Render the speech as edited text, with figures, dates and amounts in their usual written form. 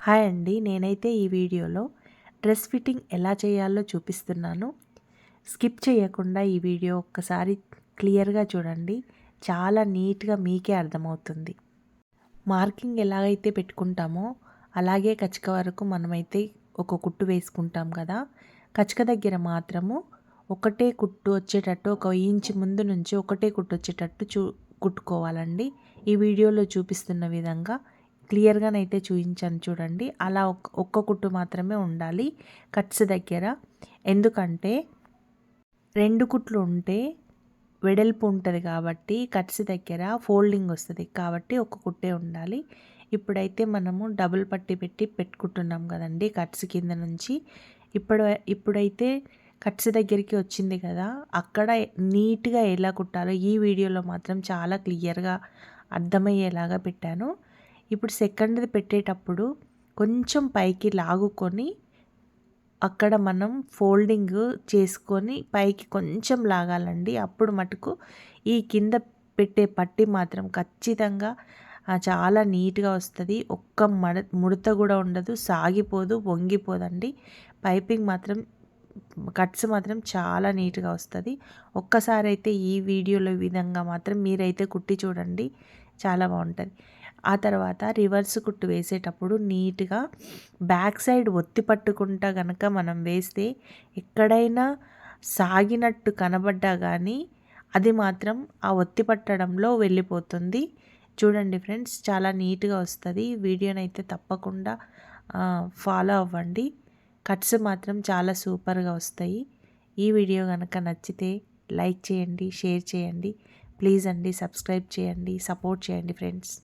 Hi అండి. నేనైతే ఈ వీడియోలో డ్రెస్ ఫిట్టింగ్ ఎలా చేయాలో చూపిస్తున్నాను. స్కిప్ చేయకుండా ఈ వీడియో ఒక్కసారి క్లియర్గా చూడండి. చాలా నీట్గా మీకే అర్థమవుతుంది. మార్కింగ్ ఎలాగైతే పెట్టుకుంటామో అలాగే కచక వరకు మనమైతే ఒక కుట్టు వేసుకుంటాం కదా. కచక దగ్గర మాత్రము ఒకటే కుట్టు వచ్చేటట్టు 1 ఇంచ్ ముందు నుంచి ఒకటే కుట్టు వచ్చేటట్టు కుట్టుకోవాలండి. ఈ వీడియోలో చూపిస్తున్న విధంగా క్లియర్గానైతే చూపించాను చూడండి. అలా ఒక్క కుట్టు మాత్రమే ఉండాలి కట్స్ దగ్గర. ఎందుకంటే 2 కుట్లు ఉంటే వెడల్పు ఉంటుంది కాబట్టి కట్స్ దగ్గర ఫోల్డింగ్ వస్తుంది కాబట్టి ఒక కుట్టే ఉండాలి. ఇప్పుడైతే మనము డబుల్ పట్టి పెట్టుకుంటున్నాం కదండి కట్స్ కింద నుంచి. ఇప్పుడైతే కట్స్ దగ్గరికి వచ్చింది కదా, అక్కడ నీట్గా ఎలా కుట్టాలో ఈ వీడియోలో మాత్రం చాలా క్లియర్గా అర్థమయ్యేలాగా పెట్టాను. ఇప్పుడు సెకండ్ది పెట్టేటప్పుడు కొంచెం పైకి లాగుకొని అక్కడ మనం ఫోల్డింగ్ చేసుకొని పైకి కొంచెం లాగాలండి. అప్పుడు మటుకు ఈ కింద పెట్టే పట్టి మాత్రం ఖచ్చితంగా చాలా నీట్గా వస్తుంది. ఒక్క ముడత కూడా ఉండదు, సాగిపోదు, వంగిపోదండి. పైపింగ్ మాత్రం కట్స్ మాత్రం చాలా నీట్గా వస్తుంది. ఒక్కసారి అయితే ఈ వీడియోలో విధంగా మాత్రం మీరైతే కుట్టి చూడండి, చాలా బాగుంటుంది. ఆ తర్వాత రివర్స్ కుట్టు వేసేటప్పుడు నీట్గా బ్యాక్ సైడ్ ఒత్తి పట్టుకుంటా కనుక మనం వేస్తే ఎక్కడైనా సాగినట్టు కనబడ్డా కానీ అది మాత్రం ఆ ఒత్తి పట్టడంలో వెళ్ళిపోతుంది. చూడండి ఫ్రెండ్స్, చాలా నీట్గా వస్తుంది. వీడియోనైతే తప్పకుండా ఫాలో అవ్వండి. కట్స్ మాత్రం చాలా సూపర్గా వస్తాయి. ఈ వీడియో కనుక నచ్చితే లైక్ చేయండి, షేర్ చేయండి. ప్లీజ్ అండి సబ్స్క్రైబ్ చేయండి, సపోర్ట్ చేయండి ఫ్రెండ్స్.